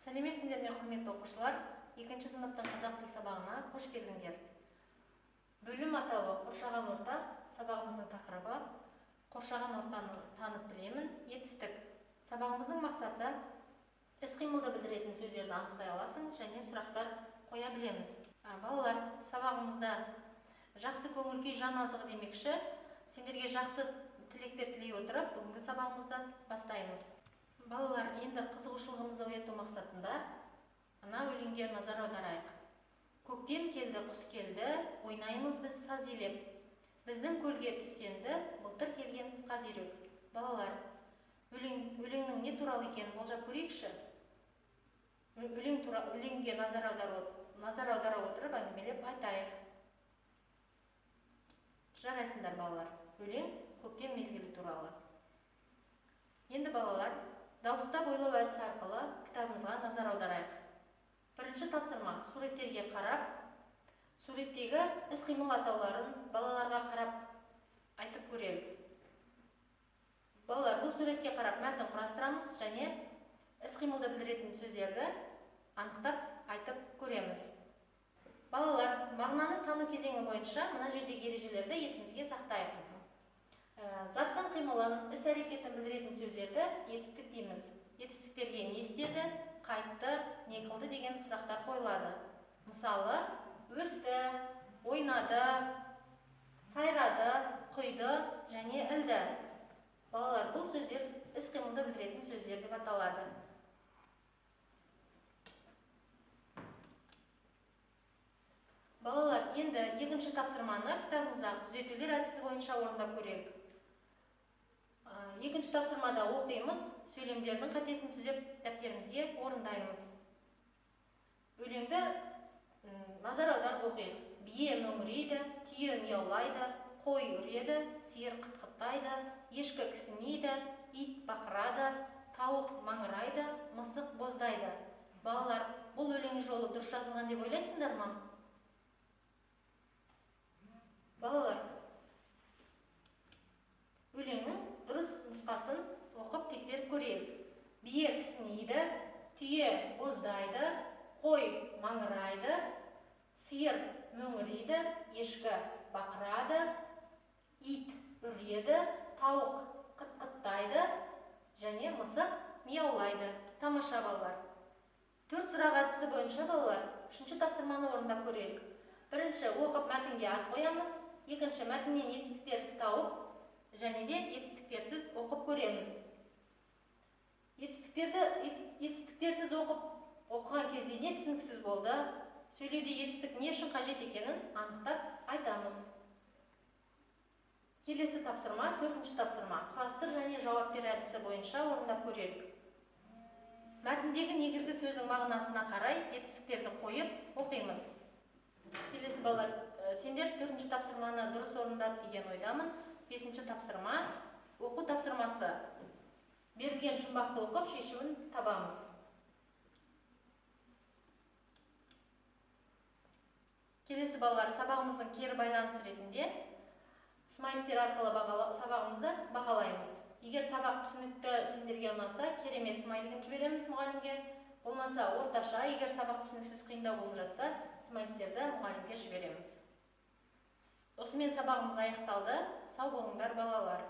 Сәлеметсіңдер ме, құрметті оқушылар? 2-ші сыныптың қазақ тіл сабағына қош келдіңдер. Бөлім атауы қоршаған орта, сабағымыздың тақырыбы қоршаған ортаны танып білемін, етістік. Сабағымыздың мақсаты іс-қимылды білдіретін сөздерді анықтай аласың және сұрақтар қоя білеміз. Балалар, сабағымызда жақсы көңіл-күй жан азығы демекші, сендерге жақсы тілектер тілей отырып, бүгінгі сабағымызды бастаймыз. Балалар, енді қызығушылығымызды ояту мақсатында ана өлеңге назар аударайық. Көктем келді, құс келді, ойнаймыз біз саз илеп. Біздің көлге түстенді, былтыр келген қазүйрек. Балалар, өлеңнің не туралы екенін болжап көрейікші. Өлеңге назар аудара отырып әңгімелеп айтайық. Жарайсыңдар балалар. Өлең көктем мезгілі туралы. Енді балалар, дауыстап ойлау әдісі арқылы кітабымызға назар аударайық. Бірінші тапсырма: суреттерге қарап, суреттегі іс-қимыл атауларын балаларға қарап айтып көрелік. Балалар, бұл суретке қарап мәтін құрастырамыз және іс-қимылды білдіретін сөздерді анықтап айтып көреміз. Балалар, мағынаны тану кезеңі бойынша мына жердегі ережелерді есімізге сақтайық. Заттың қимылын, іс-әрекетін білдіретін сөздерді етістік дейміз. Етістіктерге не істеді, қайтты, не қылды деген сұрақтар қойылады. Мысалы, өсті, ойнады, сайрады, құйды және ілді. Балалар, бұл сөздер іс-қимылды білдіретін сөздер деп аталады. Балалар, енді екінші тапсырманы кітабымыздағы түзетулер әдісі бойынша орындап көрелік. Екінші тапсырмада оқимыз, сөйлемдердің қатесін түзеп дәптерімізге орындаймыз. Өлеңді назар аударып оқиық. Бие мөңірейді, түйе мияулайды, қой үреді, сиыр қытқыттайды, ешкі кісінейді, ит бақырады, тауық маңырайды, мысық боздайды. Балалар, бұл өлең жолы дұрыс жазылған деп ойлайсыңдар ма? Балалар, өлеңнің дұрыс нұсқасын оқып тексеріп көрейік. Бие кісінейді, түйе боздайды, қой маңырайды, сиыр мөңірейді, ешкі бақырады, ит үреді, тауық қытқыттайды және мысық мияулайды. Тамаша балалар. 4 сұрақ әдісі бойынша балалар, 3-ші тапсырманы орындап көрелік. Бірінші, оқып мәтінге ат қоямыз. Екінші, мәтіннен етістіктерді тауып және де етістіктерсіз оқып көреміз. Етістіктерсіз оқыған кезде не түсініксіз болды, сөйлеуде етістік не үшін қажет екенін анықтап айтамыз. Келесі тапсырма, 4-ші тапсырма, құрастыр және жауап бер әдісі бойынша орындап көрелік. Мәтіндегі негізгі сөздің мағынасына қарай етістіктерді қойып оқимыз. Келесі балалар, сендер 4-ші тапсырманы дұрыс орындады деген ойдамын. 5-ші тапсырма, оқу тапсырмасы. Берілген жұмбақты оқып, шешуін табамыз. Келесі балалар, сабағымыздың кері байланысы ретінде смайликтер арқылы сабағымызды бағалаймыз. Егер сабақ түсінікті сендерге ұнаса, керемет смайлигін жібереміз мұғалімге. Болмаса орташа, егер сабақ түсініксіз қиындау болып жатса, смайликтерді мұғалімге жібереміз. Осымен сабағымыз аяқталды. Сау болыңдар балалар.